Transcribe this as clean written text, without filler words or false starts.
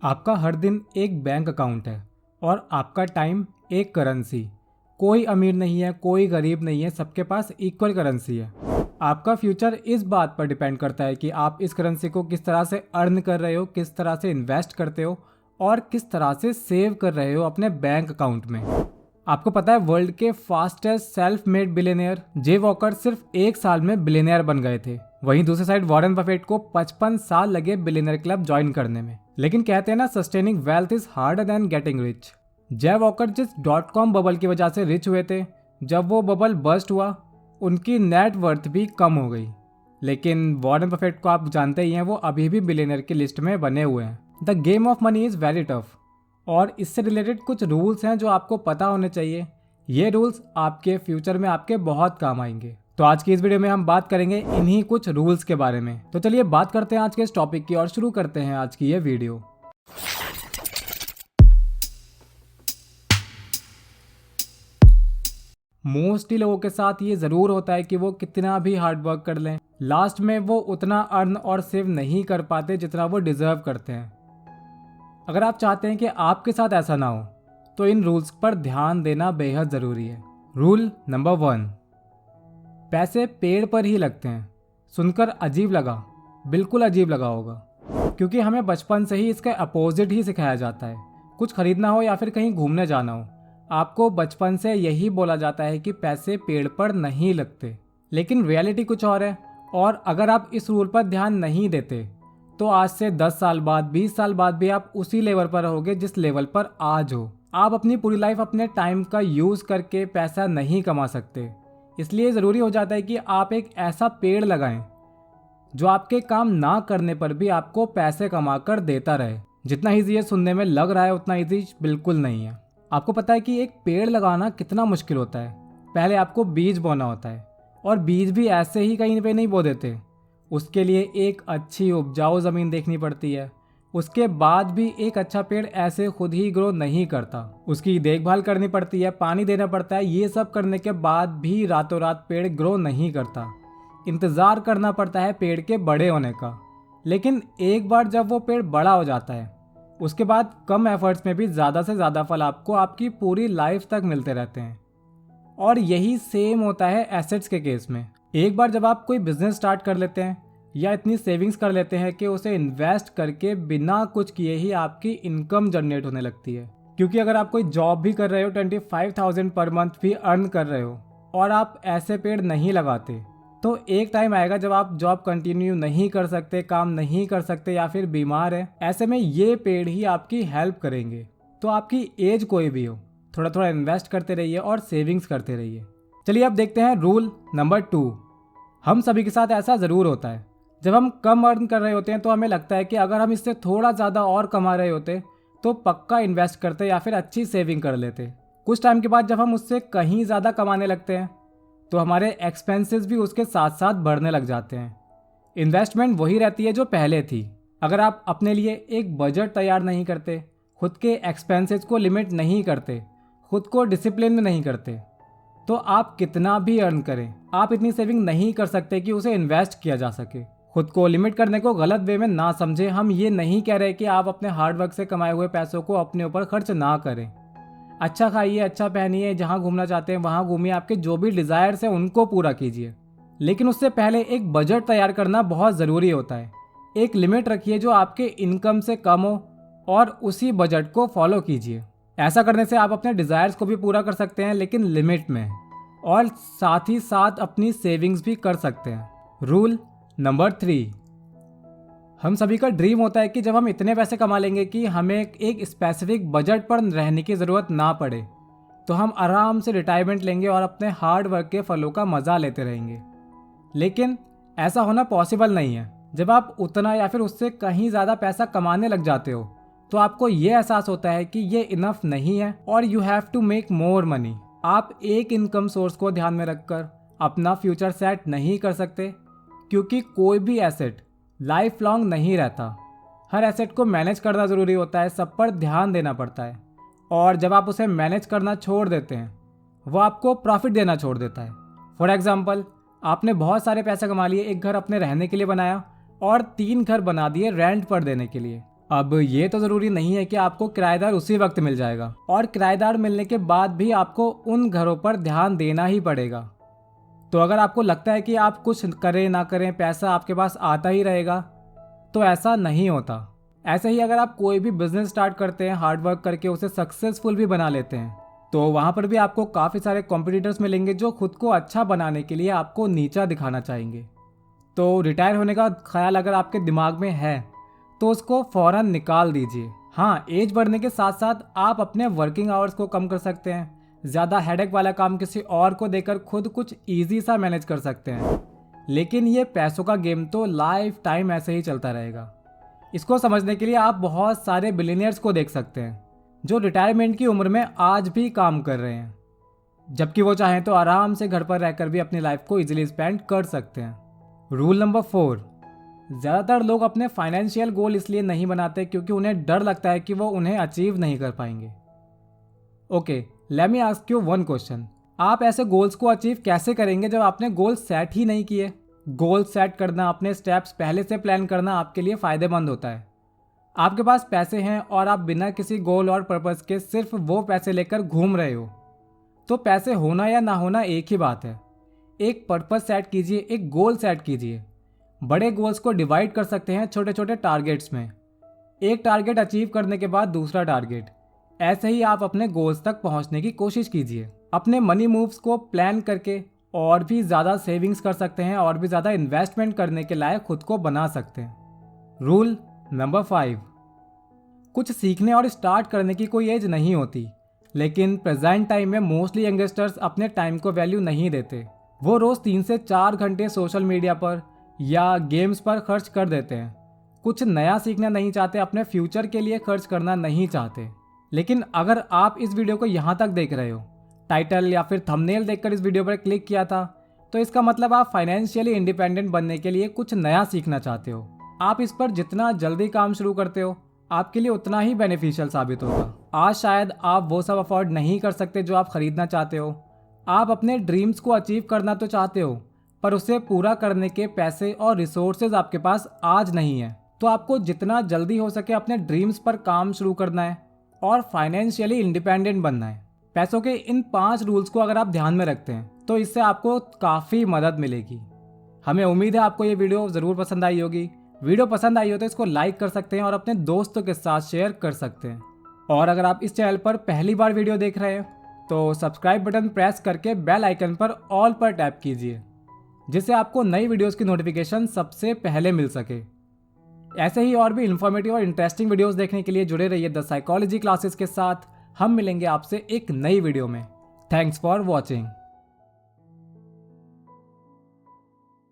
आपका हर दिन एक बैंक अकाउंट है और आपका टाइम एक करेंसी। कोई अमीर नहीं है, कोई गरीब नहीं है, सबके पास इक्वल करेंसी है। आपका फ्यूचर इस बात पर डिपेंड करता है कि आप इस करेंसी को किस तरह से अर्न कर रहे हो, किस तरह से इन्वेस्ट करते हो और किस तरह से सेव कर रहे हो अपने बैंक अकाउंट में। आपको पता है वर्ल्ड के फास्टेस्ट सेल्फ मेड बिलियनियर जे वॉकर सिर्फ एक साल में बिलियनियर बन गए थे। वहीं दूसरी साइड वॉरेन बफेट को 55 साल लगे बिलियनियर क्लब ज्वाइन करने में। लेकिन कहते हैं ना, sustaining wealth is harder than getting rich. J walker जिस .com बबल की वजह से रिच हुए थे, जब वो बबल बर्स्ट हुआ उनकी नेट वर्थ भी कम हो गई। लेकिन वॉरेन बफेट को आप जानते ही हैं, वो अभी भी बिलियनियर की लिस्ट में बने हुए हैं। The game of money is very tough और इससे रिलेटेड कुछ रूल्स हैं जो आपको पता होने चाहिए। ये रूल्स आपके फ्यूचर में आपके बहुत काम आएंगे। तो आज की इस वीडियो में हम बात करेंगे इन्हीं कुछ रूल्स के बारे में। तो चलिए बात करते हैं आज के इस टॉपिक की और शुरू करते हैं आज की ये वीडियो। मोस्टली लोगों के साथ ये ज़रूर होता है कि वो कितना भी हार्ड वर्क कर लें, लास्ट में वो उतना अर्न और सेव नहीं कर पाते जितना वो डिज़र्व करते हैं। अगर आप चाहते हैं कि आपके साथ ऐसा ना हो तो इन रूल्स पर ध्यान देना बेहद ज़रूरी है। रूल नंबर 1, पैसे पेड़ पर ही लगते हैं। सुनकर अजीब लगा, बिल्कुल अजीब लगा होगा, क्योंकि हमें बचपन से ही इसका अपोजिट ही सिखाया जाता है। कुछ खरीदना हो या फिर कहीं घूमने जाना हो, आपको बचपन से यही बोला जाता है कि पैसे पेड़ पर नहीं लगते। लेकिन रियलिटी कुछ और है, और अगर आप इस रूल पर ध्यान नहीं देते तो आज से 10 साल बाद, 20 साल बाद भी आप उसी लेवल पर रहोगे जिस लेवल पर आज हो। आप अपनी पूरी लाइफ अपने टाइम का यूज़ करके पैसा नहीं कमा सकते। इसलिए ज़रूरी हो जाता है कि आप एक ऐसा पेड़ लगाएं जो आपके काम ना करने पर भी आपको पैसे कमा कर देता रहे। जितना ईजी ये सुनने में लग रहा है उतना ईजी बिल्कुल नहीं है। आपको पता है कि एक पेड़ लगाना कितना मुश्किल होता है। पहले आपको बीज बोना होता है, और बीज भी ऐसे ही कहीं पे नहीं बो देते। उसके लिए एक अच्छी उपजाऊ ज़मीन देखनी पड़ती है। उसके बाद भी एक अच्छा पेड़ ऐसे खुद ही ग्रो नहीं करता। उसकी देखभाल करनी पड़ती है, पानी देना पड़ता है। ये सब करने के बाद भी रातों रात पेड़ ग्रो नहीं करता। इंतज़ार करना पड़ता है पेड़ के बड़े होने का। लेकिन एक बार जब वो पेड़ बड़ा हो जाता है, उसके बाद कम एफर्ट्स में भी ज़्यादा से ज़्यादा फल आपको आपकी पूरी लाइफ तक मिलते रहते हैं। और यही सेम होता है एसेट्स के केस में। एक बार जब आप कोई बिजनेस स्टार्ट कर लेते हैं या इतनी सेविंग्स कर लेते हैं कि उसे इन्वेस्ट करके बिना कुछ किए ही आपकी इनकम जनरेट होने लगती है। क्योंकि अगर आप कोई जॉब भी कर रहे हो, 25,000 पर मंथ भी अर्न कर रहे हो, और आप ऐसे पेड़ नहीं लगाते, तो एक टाइम आएगा जब आप जॉब कंटिन्यू नहीं कर सकते, काम नहीं कर सकते या फिर बीमार है। ऐसे में ये पेड़ ही आपकी हेल्प करेंगे। तो आपकी एज कोई भी हो, थोड़ा थोड़ा इन्वेस्ट करते रहिए और सेविंग्स करते रहिए। चलिए अब देखते हैं रूल नंबर 2। हम सभी के साथ ऐसा ज़रूर होता है, जब हम कम अर्न कर रहे होते हैं तो हमें लगता है कि अगर हम इससे थोड़ा ज़्यादा और कमा रहे होते तो पक्का इन्वेस्ट करते या फिर अच्छी सेविंग कर लेते। कुछ टाइम के बाद जब हम उससे कहीं ज़्यादा कमाने लगते हैं तो हमारे एक्सपेंसेस भी उसके साथ साथ बढ़ने लग जाते हैं। इन्वेस्टमेंट वही रहती है जो पहले थी। अगर आप अपने लिए एक बजट तैयार नहीं करते, खुद के एक्सपेंसेस को लिमिट नहीं करते, खुद को डिसिप्लिन में नहीं करते, तो आप कितना भी अर्न करें, आप इतनी सेविंग नहीं कर सकते कि उसे इन्वेस्ट किया जा सके। खुद को लिमिट करने को गलत वे में ना समझे। हम ये नहीं कह रहे कि आप अपने हार्ड वर्क से कमाए हुए पैसों को अपने ऊपर खर्च ना करें। अच्छा खाइए, अच्छा पहनिए, जहाँ घूमना चाहते हैं वहाँ घूमिए, आपके जो भी डिज़ायर्स हैं उनको पूरा कीजिए। लेकिन उससे पहले एक बजट तैयार करना बहुत ज़रूरी होता है। एक लिमिट रखिए जो आपके इनकम से कम हो और उसी बजट को फॉलो कीजिए। ऐसा करने से आप अपने डिज़ायर्स को भी पूरा कर सकते हैं, लेकिन लिमिट में, और साथ ही साथ अपनी सेविंग्स भी कर सकते हैं। रूल नंबर 3, हम सभी का ड्रीम होता है कि जब हम इतने पैसे कमा लेंगे कि हमें एक स्पेसिफिक बजट पर रहने की ज़रूरत ना पड़े, तो हम आराम से रिटायरमेंट लेंगे और अपने हार्ड वर्क के फलों का मज़ा लेते रहेंगे। लेकिन ऐसा होना पॉसिबल नहीं है। जब आप उतना या फिर उससे कहीं ज़्यादा पैसा कमाने लग जाते हो तो आपको ये एहसास होता है कि ये इनफ नहीं है और you have to make more money. आप एक इनकम सोर्स को ध्यान में रखकर अपना फ्यूचर सेट नहीं कर सकते, क्योंकि कोई भी एसेट लाइफ लॉन्ग नहीं रहता। हर एसेट को मैनेज करना ज़रूरी होता है, सब पर ध्यान देना पड़ता है। और जब आप उसे मैनेज करना छोड़ देते हैं, वो आपको प्रॉफिट देना छोड़ देता है। फॉर एग्जाम्पल, आपने बहुत सारे पैसे कमा लिए, एक घर अपने रहने के लिए बनाया और 3 घर बना दिए रेंट पर देने के लिए। अब ये तो ज़रूरी नहीं है कि आपको किराएदार उसी वक्त मिल जाएगा, और किराएदार मिलने के बाद भी आपको उन घरों पर ध्यान देना ही पड़ेगा। तो अगर आपको लगता है कि आप कुछ करें ना करें पैसा आपके पास आता ही रहेगा, तो ऐसा नहीं होता। ऐसे ही अगर आप कोई भी बिजनेस स्टार्ट करते हैं, हार्डवर्क करके उसे सक्सेसफुल भी बना लेते हैं, तो वहाँ पर भी आपको काफ़ी सारे कॉम्पिटिटर्स मिलेंगे जो खुद को अच्छा बनाने के लिए आपको नीचा दिखाना चाहेंगे। तो रिटायर होने का ख्याल अगर आपके दिमाग में है तो उसको फ़ौरन निकाल दीजिए। हाँ, एज बढ़ने के साथ साथ आप अपने वर्किंग आवर्स को कम कर सकते हैं। ज़्यादा हेडेक वाला काम किसी और को देकर खुद कुछ ईजी सा मैनेज कर सकते हैं। लेकिन ये पैसों का गेम तो लाइफ टाइम ऐसे ही चलता रहेगा। इसको समझने के लिए आप बहुत सारे बिलियनियर्स को देख सकते हैं जो रिटायरमेंट की उम्र में आज भी काम कर रहे हैं, जबकि वो चाहें तो आराम से घर पर रहकर भी अपनी लाइफ को इजीली स्पेंड कर सकते हैं। रूल नंबर 4, ज़्यादातर लोग अपने फाइनेंशियल गोल इसलिए नहीं बनाते क्योंकि उन्हें डर लगता है कि वो उन्हें अचीव नहीं कर पाएंगे। Okay, let me ask you one question. आप ऐसे गोल्स को अचीव कैसे करेंगे जब आपने गोल सेट ही नहीं किए? गोल सेट करना, अपने स्टेप्स पहले से प्लान करना आपके लिए फ़ायदेमंद होता है। आपके पास पैसे हैं और आप बिना किसी गोल और पर्पस के सिर्फ वो पैसे लेकर घूम रहे हो, तो पैसे होना या ना होना एक ही बात है। एक पर्पस सेट कीजिए, एक गोल सेट कीजिए। बड़े गोल्स को डिवाइड कर सकते हैं छोटे छोटे टारगेट्स में। एक टारगेट अचीव करने के बाद दूसरा टारगेट। ऐसे ही आप अपने गोल्स तक पहुंचने की कोशिश कीजिए। अपने मनी मूव्स को प्लान करके और भी ज़्यादा सेविंग्स कर सकते हैं और भी ज़्यादा इन्वेस्टमेंट करने के लायक खुद को बना सकते हैं। रूल नंबर 5, कुछ सीखने और स्टार्ट करने की कोई एज नहीं होती, लेकिन प्रेजेंट टाइम में मोस्टली यंगस्टर्स अपने टाइम को वैल्यू नहीं देते। वो रोज़ 3 से 4 घंटे सोशल मीडिया पर या गेम्स पर खर्च कर देते हैं। कुछ नया सीखना नहीं चाहते, अपने फ्यूचर के लिए खर्च करना नहीं चाहते। लेकिन अगर आप इस वीडियो को यहाँ तक देख रहे हो, टाइटल या फिर थंबनेल देखकर इस वीडियो पर क्लिक किया था, तो इसका मतलब आप फाइनेंशियली इंडिपेंडेंट बनने के लिए कुछ नया सीखना चाहते हो। आप इस पर जितना जल्दी काम शुरू करते हो, आपके लिए उतना ही बेनिफिशियल साबित होगा। आज शायद आप वो सब अफोर्ड नहीं कर सकते जो आप खरीदना चाहते हो। आप अपने ड्रीम्स को अचीव करना तो चाहते हो, पर उसे पूरा करने के पैसे और रिसोर्सेज आपके पास आज नहीं है। तो आपको जितना जल्दी हो सके अपने ड्रीम्स पर काम शुरू करना है और फाइनेंशियली इंडिपेंडेंट बनना है। पैसों के इन 5 रूल्स को अगर आप ध्यान में रखते हैं तो इससे आपको काफ़ी मदद मिलेगी। हमें उम्मीद है आपको ये वीडियो ज़रूर पसंद आई होगी। वीडियो पसंद आई हो तो इसको लाइक कर सकते हैं और अपने दोस्तों के साथ शेयर कर सकते हैं। और अगर आप इस चैनल पर पहली बार वीडियो देख रहे हैं तो सब्सक्राइब बटन प्रेस करके बेल आइकन पर ऑल पर टैप कीजिए, जिससे आपको नई वीडियोस की नोटिफिकेशन सबसे पहले मिल सके। ऐसे ही और भी इन्फॉर्मेटिव और इंटरेस्टिंग वीडियोस देखने के लिए जुड़े रहिए द साइकोलॉजी क्लासेस के साथ। हम मिलेंगे आपसे एक नई वीडियो में। Thanks for watching.